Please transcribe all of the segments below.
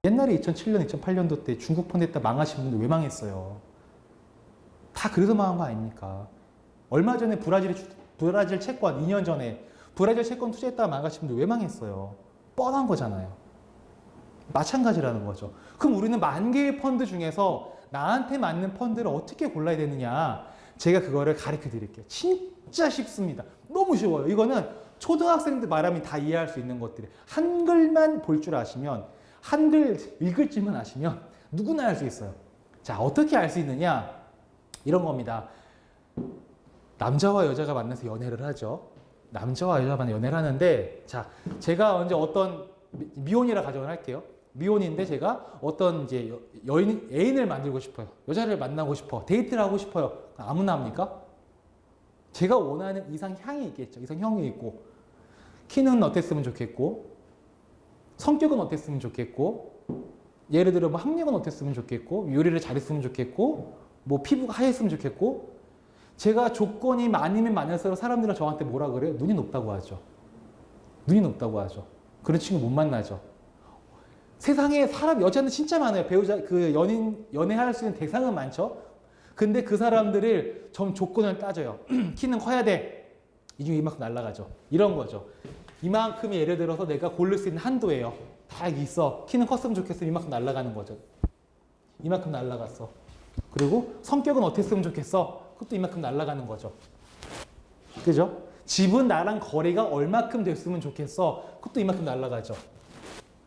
옛날에 2007년, 2008년도 때 중국 펀드 했다 망하신 분들 왜 망했어요? 다 그래서 망한 거 아닙니까? 얼마 전에 브라질 채권, 2년 전에 브라질 채권 투자했다가 망하신 분들 왜 망했어요? 뻔한 거잖아요. 마찬가지라는 거죠. 그럼 우리는 만 개의 펀드 중에서 나한테 맞는 펀드를 어떻게 골라야 되느냐? 제가 그거를 가르쳐 드릴게요. 진짜 쉽습니다. 너무 쉬워요. 이거는 초등학생들 말하면 다 이해할 수 있는 것들이 한글만 볼 줄 아시면, 한글 읽을 줄만 아시면 누구나 할 수 있어요. 자, 어떻게 알 수 있느냐? 이런 겁니다. 남자와 여자가 만나서 연애를 하죠. 남자와 여자가 만나서 연애를 하는데, 자, 제가 언제 어떤 미혼이라 가정을 할게요. 미혼인데 제가 어떤 이제 애인을 만들고 싶어요. 여자를 만나고 싶어. 데이트를 하고 싶어요. 아무나 합니까? 제가 원하는 이상향이 있겠죠. 이상형이 있고, 키는 어땠으면 좋겠고, 성격은 어땠으면 좋겠고, 예를 들어 뭐 학력은 어땠으면 좋겠고, 요리를 잘했으면 좋겠고, 뭐 피부가 하얘으면 좋겠고, 제가 조건이 많으면 많을수록 사람들은 저한테 뭐라 그래요? 눈이 높다고 하죠. 눈이 높다고 하죠. 그런 친구 못 만나죠. 세상에 여자는 진짜 많아요. 배우자, 연애할 수 있는 대상은 많죠. 근데 그 사람들을 전 조건을 따져요. 키는 커야 돼. 이 중에 이만큼 날아가죠. 이런 거죠. 이만큼이 예를 들어서 내가 고를 수 있는 한도예요. 다 있어. 키는 컸으면 좋겠어. 이만큼 날아가는 거죠. 이만큼 날아갔어. 그리고 성격은 어땠으면 좋겠어. 그것도 이만큼 날아가는 거죠. 그죠? 집은 나랑 거리가 얼마큼 됐으면 좋겠어. 그것도 이만큼 날아가죠.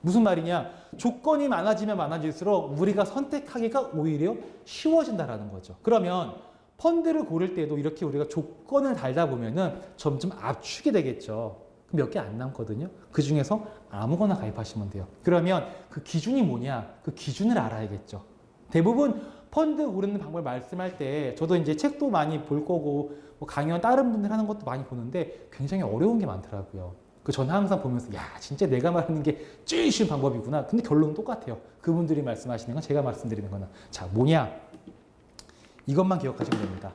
무슨 말이냐? 조건이 많아지면 많아질수록 우리가 선택하기가 오히려 쉬워진다라는 거죠. 그러면 펀드를 고를 때도 이렇게 우리가 조건을 달다 보면은 점점 압축이 되겠죠. 몇 개 안 남거든요. 그 중에서 아무거나 가입하시면 돼요. 그러면 그 기준이 뭐냐? 그 기준을 알아야겠죠. 대부분 펀드 고르는 방법을 말씀할 때 저도 이제 책도 많이 볼 거고 뭐 강연 다른 분들 하는 것도 많이 보는데 굉장히 어려운 게 많더라고요. 저는 항상 보면서 야 진짜 내가 말하는 게 제일 쉬운 방법이구나. 근데 결론은 똑같아요. 그분들이 말씀하시는 건 제가 말씀드리는 거는. 자 뭐냐? 이것만 기억하시면 됩니다.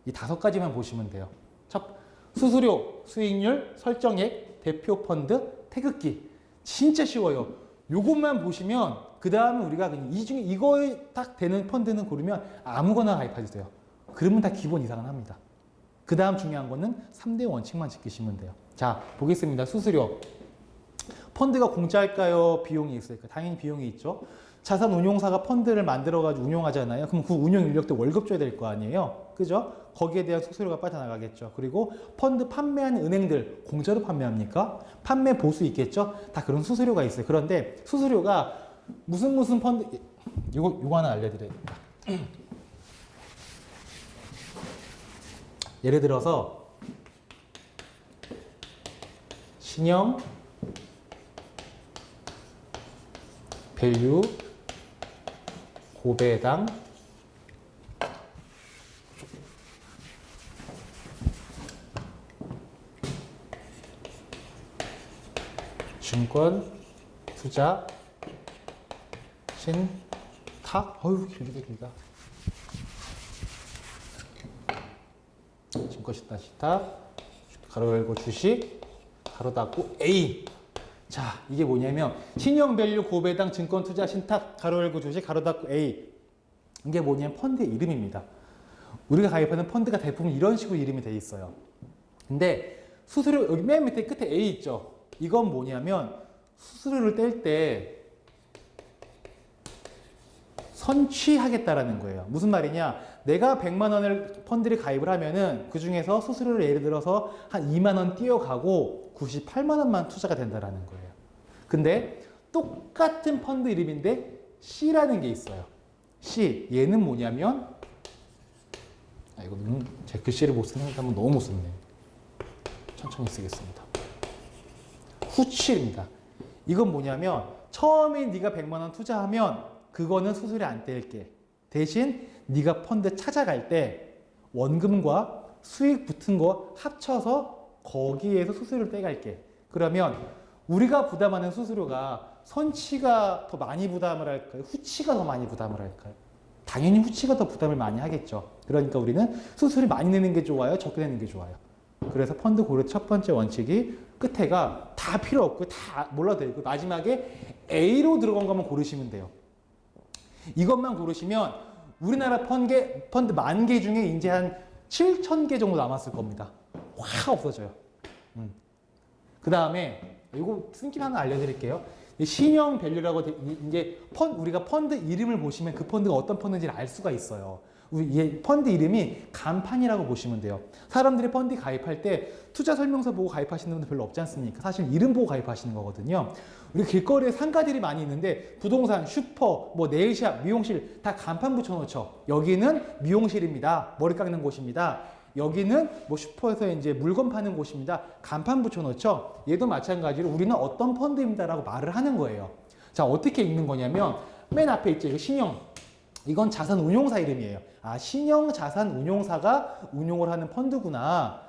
이 5가지만 보시면 돼요. 수수료, 수익률, 설정액, 대표 펀드, 태극기. 진짜 쉬워요. 요것만 보시면 그 다음에 우리가 그냥 이 중에 이거에 딱 되는 펀드는 고르면 아무거나 가입해주세요. 그러면 다 기본 이상은 합니다. 그 다음 중요한 거는 3대 원칙만 지키시면 돼요. 자, 보겠습니다. 수수료. 펀드가 공짜일까요? 비용이 있을까요? 당연히 비용이 있죠. 자산 운용사가 펀드를 만들어가지고 운용하잖아요. 그럼 그 운용 인력도 월급 줘야 될 거 아니에요? 그죠? 거기에 대한 수수료가 빠져나가겠죠. 그리고 펀드 판매하는 은행들 공짜로 판매합니까? 판매 보수 있겠죠? 다 그런 수수료가 있어요. 그런데 수수료가 무슨 펀드, 요거 하나 알려드려야 됩니다. 예를 들어서 신형 밸류 고배당 증권 투자 신탁 어휴 길다 증권 신탁 가로 열고 주식 가로 닫고 A. 자, 이게 뭐냐면 신용 밸류 고배당 증권 투자 신탁 가로 열고 주식 가로 닫고 A. 이게 뭐냐면 펀드의 이름입니다. 우리가 가입하는 펀드가 대부분 이런 식으로 이름이 돼 있어요. 근데 수수료 여기 맨 밑에 끝에 A 있죠. 이건 뭐냐면 수수료를 뗄 때 선취하겠다라는 거예요. 무슨 말이냐? 내가 100만 원을 펀드를 가입을 하면은 그 중에서 수수료를 예를 들어서 한 2만 원 띄어가고 98만 원만 투자가 된다라는 거예요. 근데 똑같은 펀드 이름인데 C라는 게 있어요. C. 얘는 뭐냐면 이거 제 글씨를 못 쓰는 게 너무 못 썼네. 천천히 쓰겠습니다. 후치입니다. 이건 뭐냐면 처음에 네가 100만 원 투자하면 그거는 수수료 안 뗄게. 대신 네가 펀드 찾아갈 때 원금과 수익 붙은 거 합쳐서 거기에서 수수료를 떼갈게. 그러면 우리가 부담하는 수수료가 선치가 더 많이 부담을 할까요? 후치가 더 많이 부담을 할까요? 당연히 후치가 더 부담을 많이 하겠죠. 그러니까 우리는 수수료 많이 내는 게 좋아요? 적게 내는 게 좋아요? 그래서 펀드 고를 첫 번째 원칙이 끝에가 다 필요 없고 다 몰라도 되고 마지막에 A로 들어간 것만 고르시면 돼요. 이것만 고르시면 우리나라 펀드 10,000개 중에 이제 한 7,000개 정도 남았을 겁니다. 확 없어져요. 그 다음에 이거 쓴김 하나 알려드릴게요. 신용 밸류라고 이제 우리가 펀드 이름을 보시면 그 펀드가 어떤 펀드인지를 알 수가 있어요. 우리 펀드 이름이 간판이라고 보시면 돼요. 사람들이 펀드 가입할 때 투자 설명서 보고 가입하시는 분들 별로 없지 않습니까? 사실 이름 보고 가입하시는 거거든요. 우리 길거리에 상가들이 많이 있는데 부동산, 슈퍼, 뭐 네일샵, 미용실 다 간판 붙여놓죠. 여기는 미용실입니다. 머리 깎는 곳입니다. 여기는 뭐 슈퍼에서 이제 물건 파는 곳입니다. 간판 붙여놓죠. 얘도 마찬가지로 우리는 어떤 펀드입니다라고 말을 하는 거예요. 자, 어떻게 읽는 거냐면 맨 앞에 있죠. 이거 신용. 이건 자산 운용사 이름이에요. 아, 신용 자산 운용사가 운용을 하는 펀드구나.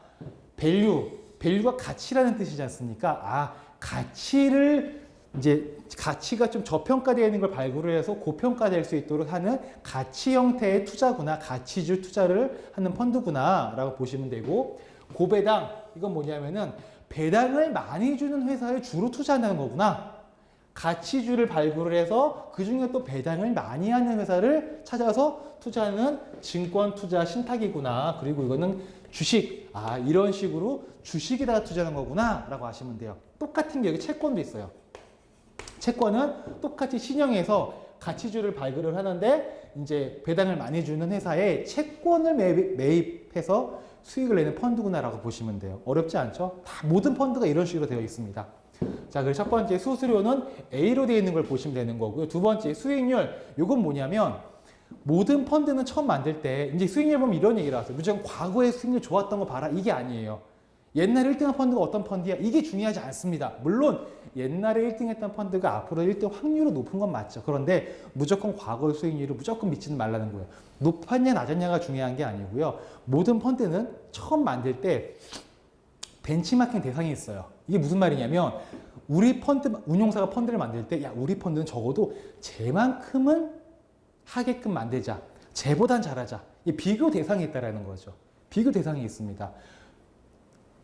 밸류가 가치라는 뜻이지 않습니까? 아, 가치가 좀 저평가되어 있는 걸 발굴을 해서 고평가될 수 있도록 하는 가치 형태의 투자구나. 가치주 투자를 하는 펀드구나 라고 보시면 되고, 고배당, 이건 뭐냐면은 배당을 많이 주는 회사에 주로 투자한다는 거구나. 가치주를 발굴을 해서 그 중에 또 배당을 많이 하는 회사를 찾아서 투자하는 증권 투자 신탁이구나. 그리고 이거는 주식, 아, 이런 식으로 주식에다가 투자하는 거구나 라고 하시면 돼요. 똑같은 게 여기 채권도 있어요. 채권은 똑같이 신형에서 가치주를 발굴을 하는데 이제 배당을 많이 주는 회사에 채권을 매입해서 수익을 내는 펀드구나라고 보시면 돼요. 어렵지 않죠? 다 모든 펀드가 이런 식으로 되어 있습니다. 자, 그래서 첫 번째 수수료는 A로 되어 있는 걸 보시면 되는 거고요. 두 번째 수익률, 이건 뭐냐면 모든 펀드는 처음 만들 때 이제 수익률 보면 이런 얘기를 하세요. 무조건 과거에 수익률 좋았던 거 봐라. 이게 아니에요. 옛날에 1등한 펀드가 어떤 펀드야? 이게 중요하지 않습니다. 물론 옛날에 1등했던 펀드가 앞으로 1등 확률은 높은 건 맞죠. 그런데 무조건 과거의 수익률을 무조건 믿지는 말라는 거예요. 높았냐 낮았냐가 중요한 게 아니고요. 모든 펀드는 처음 만들 때 벤치마킹 대상이 있어요. 이게 무슨 말이냐면 우리 운용사가 펀드를 만들 때 야, 우리 펀드는 적어도 쟤만큼은 하게끔 만들자. 쟤보단 잘하자. 이 비교 대상이 있다라는 거죠. 비교 대상이 있습니다.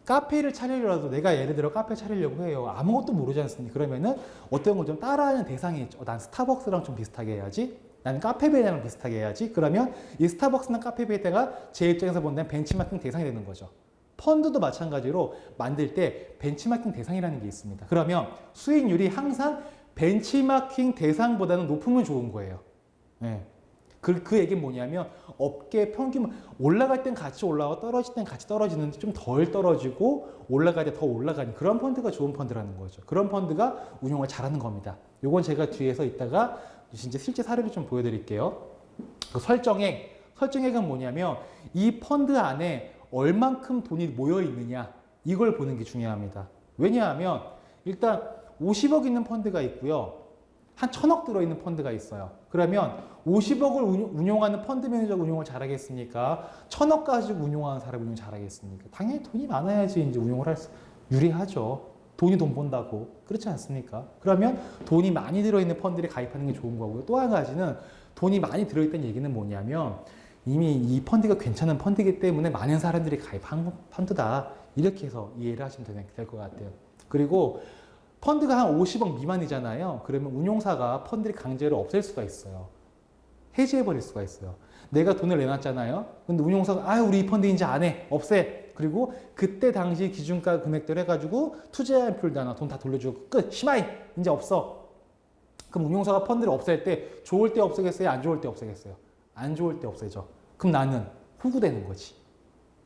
카페를 차리려도 내가 예를 들어 카페 차리려고 해요. 아무것도 모르지 않습니까? 그러면은 어떤 걸 좀 따라하는 대상이 있죠. 난 스타벅스랑 좀 비슷하게 해야지. 나는 카페 베이랑 비슷하게 해야지. 그러면 이 스타벅스나 카페 베이가 제 입장에서 본다면 벤치마킹 대상이 되는 거죠. 펀드도 마찬가지로 만들 때 벤치마킹 대상이라는 게 있습니다. 그러면 수익률이 항상 벤치마킹 대상보다는 높으면 좋은 거예요. 네. 그 얘기는 뭐냐면 업계 평균 올라갈 땐 같이 올라가고 떨어질 땐 같이 떨어지는데 좀 덜 떨어지고 올라갈 때 더 올라가는 그런 펀드가 좋은 펀드라는 거죠. 그런 펀드가 운용을 잘하는 겁니다. 요건 제가 뒤에서 이따가 진짜 실제 사례를 좀 보여드릴게요. 그 설정액은 뭐냐면 이 펀드 안에 얼만큼 돈이 모여 있느냐 이걸 보는 게 중요합니다. 왜냐하면 일단 50억 있는 펀드가 있고요. 한 1,000억 들어있는 펀드가 있어요. 그러면 50억을 운용하는 펀드 매니저가 운용을 잘하겠습니까? 1,000억 가지고 운용하는 사람이 운용 잘하겠습니까? 당연히 돈이 많아야지 이제 운용을 유리하죠. 돈이 돈 번다고. 그렇지 않습니까? 그러면 돈이 많이 들어있는 펀드에 가입하는 게 좋은 거고요. 또 한 가지는 돈이 많이 들어있다는 얘기는 뭐냐면 이미 이 펀드가 괜찮은 펀드이기 때문에 많은 사람들이 가입한 펀드다. 이렇게 해서 이해를 하시면 될 것 같아요. 그리고 펀드가 한 50억 미만이잖아요. 그러면 운용사가 펀드를 강제로 없앨 수가 있어요. 해지해버릴 수가 있어요. 내가 돈을 내놨잖아요. 근데 운용사가 우리 이 펀드 이제 안 해. 없애. 그리고 그때 당시 기준가 금액대로 해가지고 투자한 풀다나 돈 다 돌려주고 끝. 시마이. 이제 없어. 그럼 운용사가 펀드를 없앨 때 좋을 때 없애겠어요? 안 좋을 때 없애겠어요? 안 좋을 때 없애죠. 그럼 나는 후구되는 거지.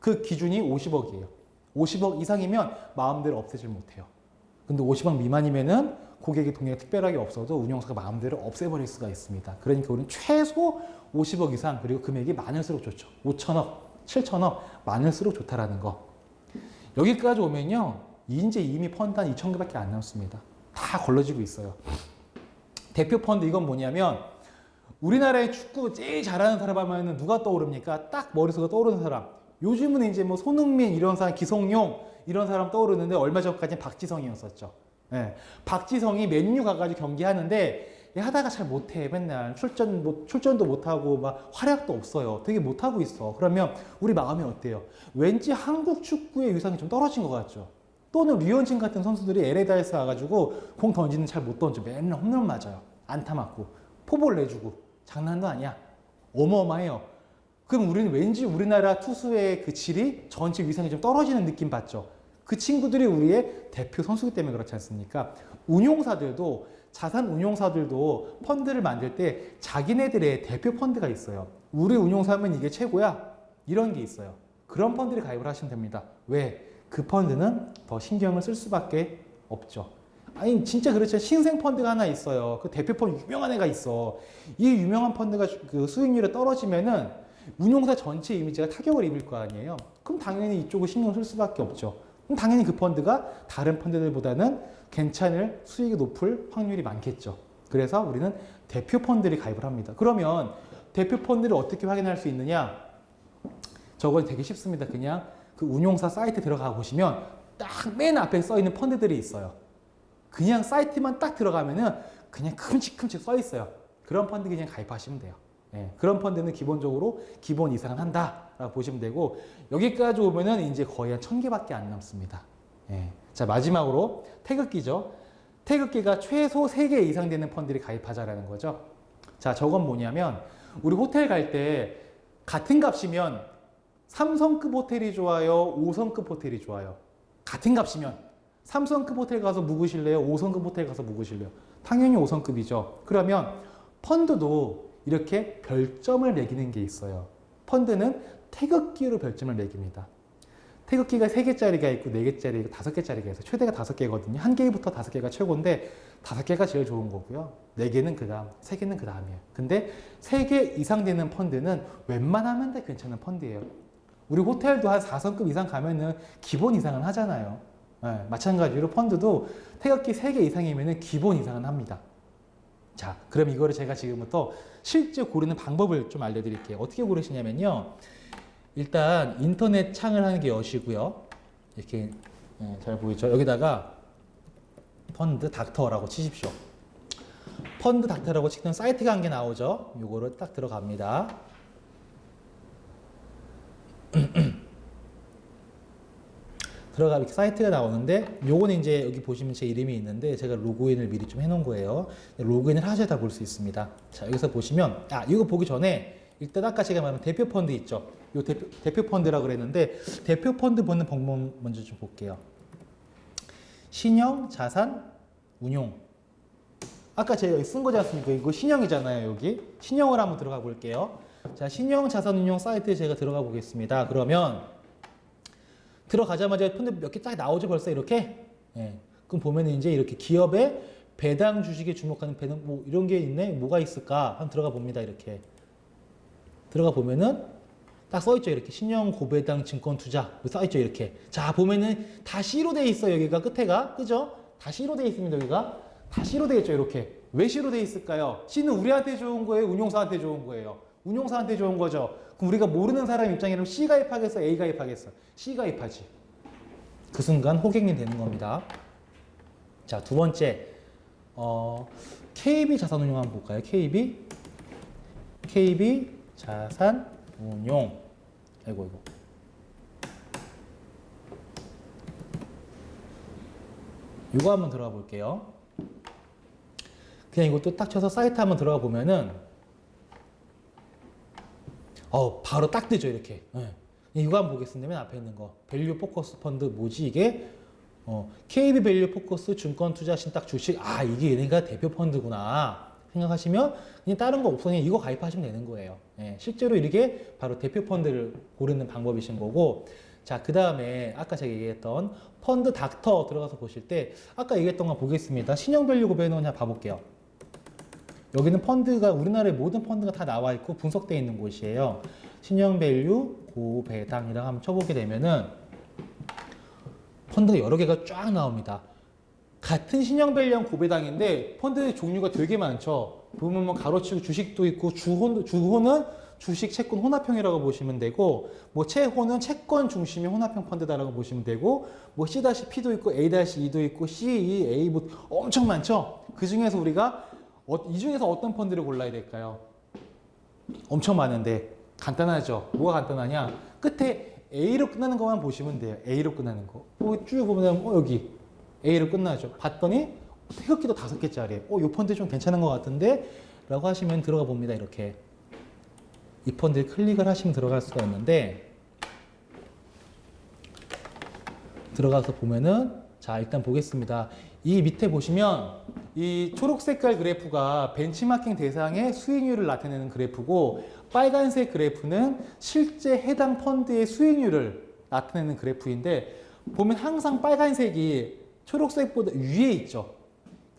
그 기준이 50억이에요. 50억 이상이면 마음대로 없애질 못해요. 근데 50억 미만이면은 고객의 돈이 특별하게 없어도 운용사가 마음대로 없애버릴 수가 있습니다. 그러니까 우리는 최소 50억 이상 그리고 금액이 많을수록 좋죠. 5천억, 7천억 많을수록 좋다라는 거. 여기까지 오면요. 이제 이미 펀드 한 2,000개밖에 안 남습니다. 다 걸러지고 있어요. 대표 펀드 이건 뭐냐면 우리나라의 축구 제일 잘하는 사람 하면 누가 떠오릅니까? 딱 머릿속에 떠오르는 사람. 요즘은 이제 뭐 손흥민 이런 사람, 기성용 이런 사람 떠오르는데 얼마 전까지는 박지성이었었죠. 네. 박지성이 맨유 가가지고 경기하는데 하다가 잘 못해. 맨날 출전도 못하고 막 활약도 없어요. 되게 못하고 있어. 그러면 우리 마음이 어때요? 왠지 한국 축구의 위상이 좀 떨어진 것 같죠. 또는 류현진 같은 선수들이 LA 다이스 와가지고 공 던지는 잘 못 던져. 맨날 홈런 맞아요. 안타 맞고 포볼 내주고 장난도 아니야. 어마어마해요. 그럼 우리는 왠지 우리나라 투수의 그 질이 전체 위상이 좀 떨어지는 느낌 받죠. 그 친구들이 우리의 대표 선수기 때문에 그렇지 않습니까? 운용사들도 자산 운용사들도 펀드를 만들 때 자기네들의 대표 펀드가 있어요. 우리 운용사면 이게 최고야. 이런 게 있어요. 그런 펀드를 가입을 하시면 됩니다. 왜? 그 펀드는 더 신경을 쓸 수밖에 없죠. 아니 진짜 그렇죠. 신생 펀드가 하나 있어요. 그 대표 펀드 유명한 애가 있어. 이 유명한 펀드가 그 수익률이 떨어지면은 운용사 전체 이미지가 타격을 입을 거 아니에요. 그럼 당연히 이쪽을 신경 쓸 수밖에 없죠. 그럼 당연히 그 펀드가 다른 펀드들보다는 괜찮을 수익이 높을 확률이 많겠죠. 그래서 우리는 대표 펀드를 가입을 합니다. 그러면 대표 펀드를 어떻게 확인할 수 있느냐? 저건 되게 쉽습니다. 그냥 그 운용사 사이트 들어가 보시면 딱 맨 앞에 써 있는 펀드들이 있어요. 그냥 사이트만 딱 들어가면은 그냥 큼직큼직 써 있어요. 그런 펀드 그냥 가입하시면 돼요. 예, 그런 펀드는 기본적으로 기본 이상은 한다라고 보시면 되고 여기까지 오면은 이제 거의 한 1000개밖에 안 남습니다. 예. 자 마지막으로 태극기죠. 태극기가 최소 3개 이상 되는 펀드를 가입하자라는 거죠. 자 저건 뭐냐면 우리 호텔 갈 때 같은 값이면 3성급 호텔이 좋아요? 5성급 호텔이 좋아요? 같은 값이면 3성급 호텔 가서 묵으실래요? 5성급 호텔 가서 묵으실래요? 당연히 5성급이죠. 그러면 펀드도 이렇게 별점을 매기는 게 있어요. 펀드는 태극기로 별점을 매깁니다. 태극기가 3개짜리가 있고 4개짜리 있고 5개짜리가 있어요. 최대가 5개거든요. 1개부터 5개가 최고인데 5개가 제일 좋은 거고요. 4개는 그 다음, 3개는 그 다음이에요. 근데 3개 이상 되는 펀드는 웬만하면 다 괜찮은 펀드예요. 우리 호텔도 한 4성급 이상 가면은 기본 이상은 하잖아요. 네, 마찬가지로 펀드도 태극기 3개 이상이면은 기본 이상은 합니다. 자, 그럼 이거를 제가 지금부터 실제 고르는 방법을 좀 알려드릴게요. 어떻게 고르시냐면요. 일단 인터넷 창을 하는 게 여시고요. 이렇게 잘 보이죠? 여기다가 펀드 닥터라고 치십시오. 펀드 닥터라고 치면 사이트가 한 개 나오죠? 요거를 딱 들어갑니다. 들어가 이렇게 사이트가 나오는데 요거는 이제 여기 보시면 제 이름이 있는데 제가 로그인을 미리 좀 해놓은 거예요. 로그인을 하셔야 다 볼 수 있습니다. 자 여기서 보시면 이거 보기 전에 일단 아까 제가 말한 대표 펀드 있죠. 요 대표 펀드라고 그랬는데 대표 펀드 보는 방법 먼저 좀 볼게요. 신형, 자산, 운용. 아까 제가 여기 쓴 거지 않습니까? 이거 신형이잖아요. 여기 신형을 한번 들어가 볼게요. 자 신형, 자산, 운용 사이트에 제가 들어가 보겠습니다. 그러면 들어가자마자 펀드 몇 개 딱 나오죠 벌써 이렇게. 예. 그럼 보면 이제 이렇게 기업의 배당 주식에 주목하는 배당 뭐 이런 게 있네. 뭐가 있을까? 한번 들어가 봅니다. 이렇게 들어가 보면은 딱 써있죠. 이렇게 신형 고배당 증권 투자 써있죠. 이렇게. 자 보면은 다 C로 돼 있어요. 여기가 끝에가 그죠? 다 C로 돼 있습니다. 여기가 다 C로 돼 있죠. 이렇게. 왜 C로 돼 있을까요? C는 우리한테 좋은 거예요? 운용사한테 좋은 거예요? 운용사한테 좋은 거죠. 그럼 우리가 모르는 사람 입장이라면 C 가입하겠어? A 가입하겠어? C 가입하지. 그 순간 호객이 되는 겁니다. 자, 두 번째. KB 자산운용 한번 볼까요? KB 자산운용. 아이고. 이거 한번 들어가 볼게요. 그냥 이것도 딱 쳐서 사이트 한번 들어가 보면은 바로 딱 뜨죠, 이렇게. 네. 이거 한번 보겠습니다. 맨 앞에 있는 거. 밸류 포커스 펀드 뭐지, 이게? KB 밸류 포커스 증권 투자 신탁 주식. 이게 얘네가 대표 펀드구나. 생각하시면 그냥 다른 거 없어. 그냥 이거 가입하시면 되는 거예요. 네. 실제로 이게 바로 대표 펀드를 고르는 방법이신 거고. 자, 그 다음에 아까 제가 얘기했던 펀드 닥터 들어가서 보실 때 아까 얘기했던 거 보겠습니다. 신형 밸류 고배는 그냥 봐볼게요. 여기는 펀드가 우리나라의 모든 펀드가 다 나와 있고 분석되어 있는 곳이에요. 신형 밸류 고배당이라고 한번 쳐보게 되면은 펀드가 여러 개가 쫙 나옵니다. 같은 신형 밸류형 고배당인데 펀드의 종류가 되게 많죠. 보면 뭐 가로치고 주식도 있고 주호는 주식 채권 혼합형이라고 보시면 되고 뭐 채호는 채권 중심의 혼합형 펀드다라고 보시면 되고 뭐 C-P도 있고 A-E도 있고 C, E, A 뭐 엄청 많죠. 그 중에서 우리가 이 중에서 어떤 펀드를 골라야 될까요? 엄청 많은데 간단하죠. 뭐가 간단하냐? 끝에 A로 끝나는 것만 보시면 돼요. A로 끝나는 거. 쭉 보면 여기 A로 끝나죠. 봤더니 태극기도 5개짜리예요. 이 펀드 좀 괜찮은 것 같은데? 라고 하시면 들어가 봅니다. 이렇게. 이 펀드에 클릭을 하시면 들어갈 수가 있는데 들어가서 보면은 자 일단 보겠습니다. 이 밑에 보시면 이 초록 색깔 그래프가 벤치마킹 대상의 수익률을 나타내는 그래프고 빨간색 그래프는 실제 해당 펀드의 수익률을 나타내는 그래프인데 보면 항상 빨간색이 초록색보다 위에 있죠.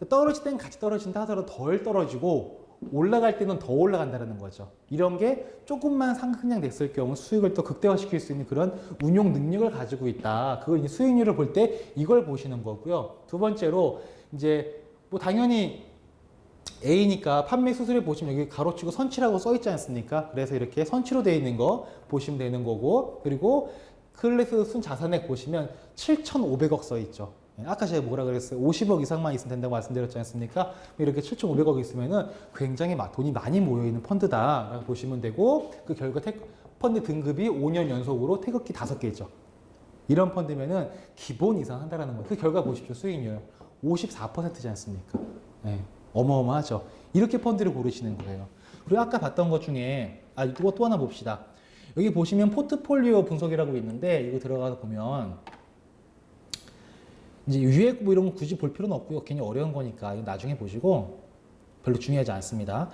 떨어질 때는 같이 떨어진다 하더라도 덜 떨어지고 올라갈 때는 더 올라간다는 거죠. 이런 게 조금만 상승량 됐을 경우 수익을 또 극대화시킬 수 있는 그런 운용 능력을 가지고 있다. 그걸 이제 수익률을 볼 때 이걸 보시는 거고요. 두 번째로 이제 뭐 당연히 A니까 판매 수수료 보시면 여기 가로치고 선치라고 써 있지 않습니까? 그래서 이렇게 선치로 되어 있는 거 보시면 되는 거고 그리고 클래스 순 자산액 보시면 7,500억 써 있죠. 아까 제가 뭐라 그랬어요? 50억 이상만 있으면 된다고 말씀드렸지 않습니까? 이렇게 7,500억 있으면은 굉장히 돈이 많이 모여있는 펀드다라고 보시면 되고 그 결과 펀드 등급이 5년 연속으로 태극기 5개죠. 이런 펀드면은 기본 이상 한다라는 거예요. 그 결과 보십시오. 수익률 54%지 않습니까? 네, 어마어마하죠. 이렇게 펀드를 고르시는 거예요. 그리고 아까 봤던 것 중에 이거 또 하나 봅시다. 여기 보시면 포트폴리오 분석이라고 있는데 이거 들어가서 보면 이제 유예 뭐 이런 거 굳이 볼 필요는 없고요. 괜히 어려운 거니까 이거 나중에 보시고 별로 중요하지 않습니다.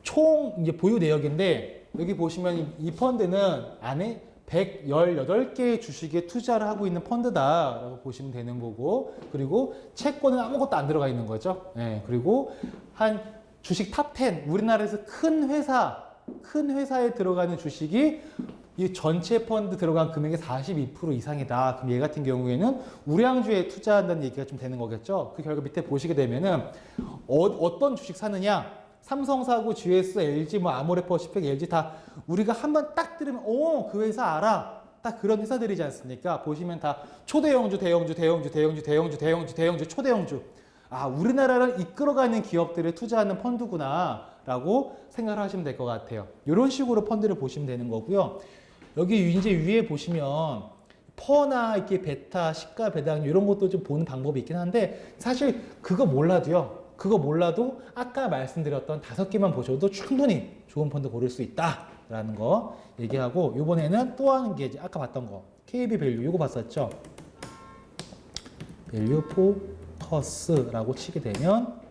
총 이제 보유 내역인데 여기 보시면 이 펀드는 안에 118개의 주식에 투자를 하고 있는 펀드다라고 보시면 되는 거고 그리고 채권은 아무것도 안 들어가 있는 거죠. 네, 그리고 한 주식 탑 10 우리나라에서 큰 회사에 들어가는 주식이 이 전체 펀드 들어간 금액의 42% 이상이다. 그럼 얘 같은 경우에는 우량주에 투자한다는 얘기가 좀 되는 거겠죠. 그 결과 밑에 보시게 되면은 어떤 주식 사느냐? 삼성사고, GS, LG, 뭐 아모레퍼시픽, LG 다 우리가 한번 딱 들으면 그 회사 알아. 딱 그런 회사들이지 않습니까? 보시면 다 초대형주, 대형주, 초대형주. 우리나라를 이끌어가는 기업들에 투자하는 펀드구나라고 생각을 하시면 될 것 같아요. 이런 식으로 펀드를 보시면 되는 거고요. 여기 이제 위에 보시면 퍼나 이렇게 베타, 시가, 배당 이런 것도 좀 보는 방법이 있긴 한데 사실 그거 몰라도 아까 말씀드렸던 5개만 보셔도 충분히 좋은 펀드 고를 수 있다라는 거 얘기하고 이번에는 또 하는 게 이제 아까 봤던 거 KB 밸류 이거 봤었죠? 밸류 포커스라고 치게 되면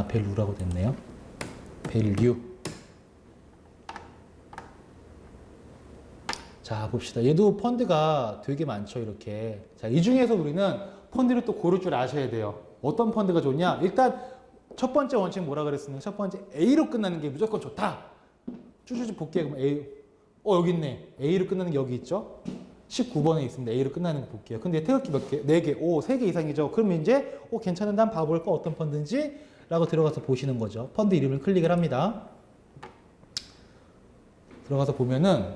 밸류라고 됐네요. 밸류. 자, 봅시다. 얘도 펀드가 되게 많죠, 이렇게. 자, 이 중에서 우리는 펀드를 또 고를 줄 아셔야 돼요. 어떤 펀드가 좋냐? 일단 첫 번째 원칙 뭐라 그랬습니까? 첫 번째 A로 끝나는 게 무조건 좋다. 쭉쭉 볼게요. 그럼 A. 여기 있네. A로 끝나는 게 여기 있죠? 19번에 있습니다. A로 끝나는 거 볼게요. 근데 태극기 몇 개? 4개. 3개 이상이죠. 그러면 이제 괜찮은데 한번 봐볼까? 어떤 펀드인지? 라고 들어가서 보시는 거죠. 펀드 이름을 클릭을 합니다. 들어가서 보면은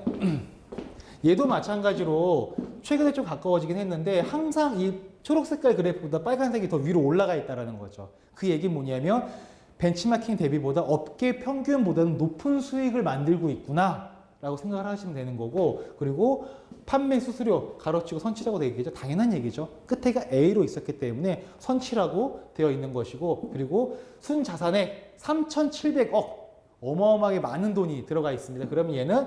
얘도 마찬가지로 최근에 좀 가까워지긴 했는데 항상 이 초록색깔 그래프보다 빨간색이 더 위로 올라가 있다는 거죠. 그 얘기는 뭐냐면 벤치마킹 대비보다 업계 평균보다는 높은 수익을 만들고 있구나 라고 생각을 하시면 되는 거고 그리고 판매 수수료 가로치고 선치라고 되어 있겠죠. 당연한 얘기죠. 끝에가 A로 있었기 때문에 선치라고 되어 있는 것이고 그리고 순자산액 3,700억 어마어마하게 많은 돈이 들어가 있습니다. 그러면 얘는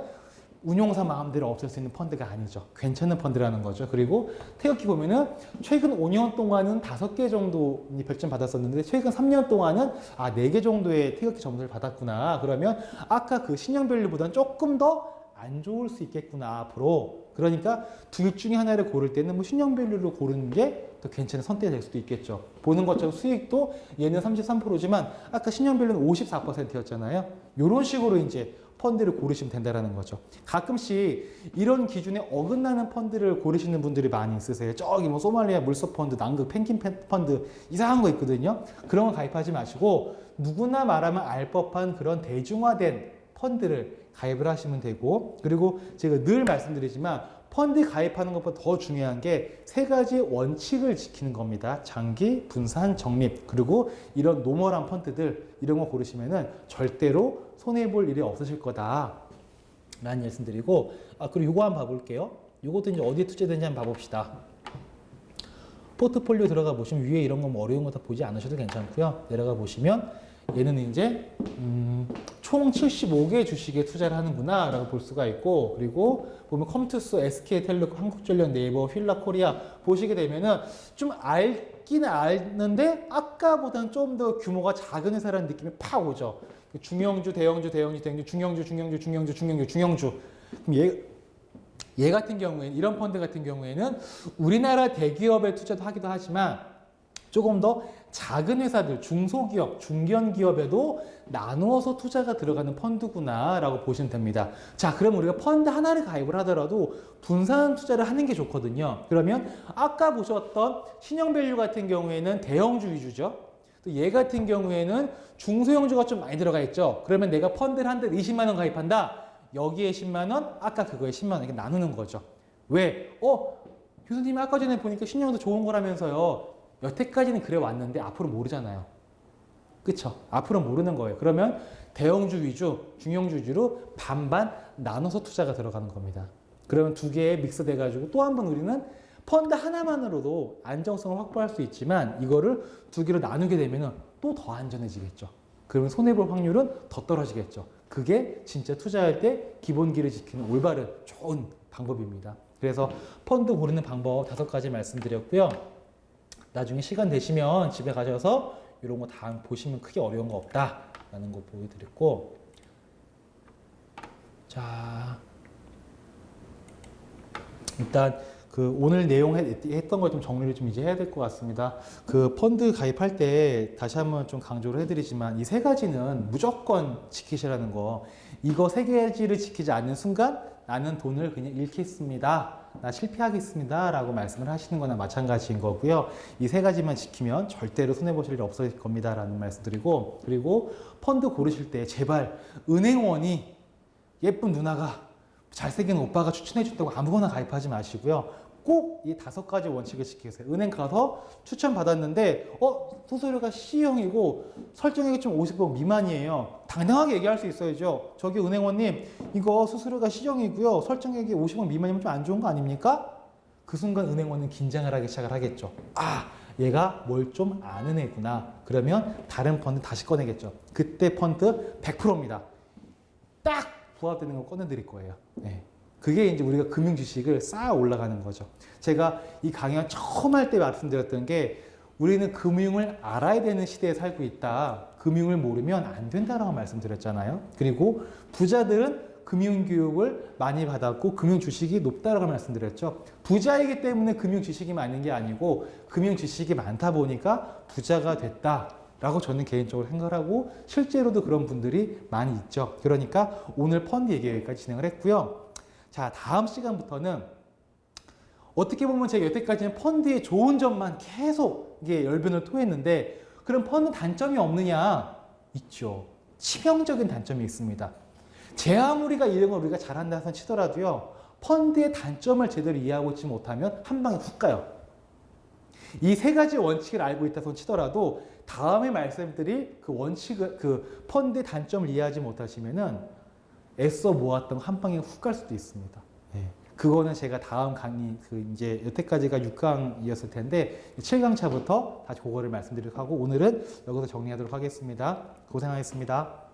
운용사 마음대로 없앨 수 있는 펀드가 아니죠. 괜찮은 펀드라는 거죠. 그리고 태극기 보면은 최근 5년 동안은 5개 정도 별점 받았었는데 최근 3년 동안은 4개 정도의 태극기 점수를 받았구나. 그러면 아까 그 신용밸류보다는 조금 더 안 좋을 수 있겠구나 앞으로. 그러니까 둘 중에 하나를 고를 때는 뭐 신용밸류를 고르는 게 더 괜찮은 선택이 될 수도 있겠죠. 보는 것처럼 수익도 얘는 33%지만 아까 신용밸류는 54%였잖아요. 이런 식으로 이제 펀드를 고르시면 된다는 거죠. 가끔씩 이런 기준에 어긋나는 펀드를 고르시는 분들이 많이 있으세요. 저기 뭐 소말리아 물소 펀드, 남극 펭귄 펀드 이상한 거 있거든요. 그런 거 가입하지 마시고 누구나 말하면 알 법한 그런 대중화된 펀드를 가입을 하시면 되고 그리고 제가 늘 말씀드리지만 펀드 가입하는 것보다 더 중요한 게 3가지 원칙을 지키는 겁니다. 장기, 분산, 적립 그리고 이런 노멀한 펀드들 이런 거 고르시면은 절대로 손해볼 일이 없으실 거다 라는 말씀드리고, 그리고 요거 한번 봐볼게요. 요것도 이제 어디에 투자되는지 한번 봐봅시다. 포트폴리오 들어가 보시면 위에 이런 거 뭐 어려운 거 다 보지 않으셔도 괜찮고요. 내려가 보시면 얘는 이제 총 75개 주식에 투자를 하는구나 라고 볼 수가 있고, 그리고 보면 컴투스, SK텔레콤, 한국전력, 네이버, 휠라코리아 보시게 되면은 좀 알기는 아는데 아까보다는 좀 더 규모가 작은 회사라는 느낌이 팍 오죠. 중형주, 대형주, 중형주. 그럼 얘 같은 경우에는, 이런 펀드 같은 경우에는 우리나라 대기업에 투자도 하기도 하지만 조금 더 작은 회사들, 중소기업, 중견기업에도 나누어서 투자가 들어가는 펀드구나 라고 보시면 됩니다. 자, 그럼 우리가 펀드 하나를 가입을 하더라도 분산 투자를 하는 게 좋거든요. 그러면 아까 보셨던 신영밸류 같은 경우에는 대형주 위주죠. 또 얘 같은 경우에는 중소형주가 좀 많이 들어가 있죠. 그러면 내가 펀드를 한 대 20만 원 가입한다. 여기에 10만 원, 아까 그거에 10만 원 이렇게 나누는 거죠. 왜? 교수님이 아까 전에 보니까 신용도 좋은 거라면서요. 여태까지는 그래 왔는데 앞으로 모르잖아요. 그쵸? 앞으로 모르는 거예요. 그러면 대형주 위주, 중형주 위주로 반반 나눠서 투자가 들어가는 겁니다. 그러면 두 개에 믹스돼 가지고 또 한 번 우리는 펀드 하나만으로도 안정성을 확보할 수 있지만 이거를 두 개로 나누게 되면 또 더 안전해지겠죠. 그러면 손해볼 확률은 더 떨어지겠죠. 그게 진짜 투자할 때 기본기를 지키는 올바른 좋은 방법입니다. 그래서 펀드 고르는 방법 5가지 말씀드렸고요. 나중에 시간 되시면 집에 가셔서 이런 거 다 보시면 크게 어려운 거 없다라는 거 보여드렸고, 자, 일단 그 오늘 내용 했던 거 좀 정리를 좀 이제 해야 될 것 같습니다. 그 펀드 가입할 때 다시 한번 좀 강조를 해드리지만 이 3가지는 무조건 지키시라는 거. 이거 3가지를 지키지 않는 순간 나는 돈을 그냥 잃겠습니다. 나 실패하겠습니다. 라고 말씀을 하시는 거나 마찬가지인 거고요. 이 3가지만 지키면 절대로 손해보실 일 없을 겁니다. 라는 말씀 드리고, 그리고 펀드 고르실 때 제발 은행원이 예쁜 누나가 잘생긴 오빠가 추천해준다고 아무거나 가입하지 마시고요. 꼭 이 5가지 원칙을 지키세요. 은행 가서 추천 받았는데 수수료가 C형이고 설정액이 좀 50억 미만이에요. 당당하게 얘기할 수 있어야죠. 저기 은행원님, 이거 수수료가 C형이고요. 설정액이 50억 미만이면 좀 안 좋은 거 아닙니까? 그 순간 은행원은 긴장을 하기 시작을 하겠죠. 얘가 뭘 좀 아는 애구나. 그러면 다른 펀드 다시 꺼내겠죠. 그때 펀드 100%입니다. 딱 부합되는 거 꺼내드릴 거예요. 네. 그게 이제 우리가 금융 지식을 쌓아 올라가는 거죠. 제가 이 강연 처음 할 때 말씀드렸던 게 우리는 금융을 알아야 되는 시대에 살고 있다. 금융을 모르면 안 된다라고 말씀드렸잖아요. 그리고 부자들은 금융 교육을 많이 받았고 금융 지식이 높다라고 말씀드렸죠. 부자이기 때문에 금융 지식이 많은 게 아니고 금융 지식이 많다 보니까 부자가 됐다. 라고 저는 개인적으로 생각하고 실제로도 그런 분들이 많이 있죠. 그러니까 오늘 펀드 얘기 여기까지 진행을 했고요. 자, 다음 시간부터는 어떻게 보면 제가 여태까지는 펀드의 좋은 점만 계속 이게 열변을 토했는데 그럼 펀드 단점이 없느냐? 있죠. 치명적인 단점이 있습니다. 제 아무리가 이런 걸 우리가 잘한다 해서 치더라도요. 펀드의 단점을 제대로 이해하고 있지 못하면 한 방에 훅 가요. 이 3가지 원칙을 알고 있다 손 치더라도 다음에 말씀드릴 그 원칙을, 그 펀드의 단점을 이해하지 못하시면은 애써 모았던 거 한 방에 훅 갈 수도 있습니다. 네. 그거는 제가 다음 강의, 이제 여태까지가 6강이었을 텐데 7강차부터 다시 그거를 말씀드리도록 하고 오늘은 여기서 정리하도록 하겠습니다. 고생하셨습니다.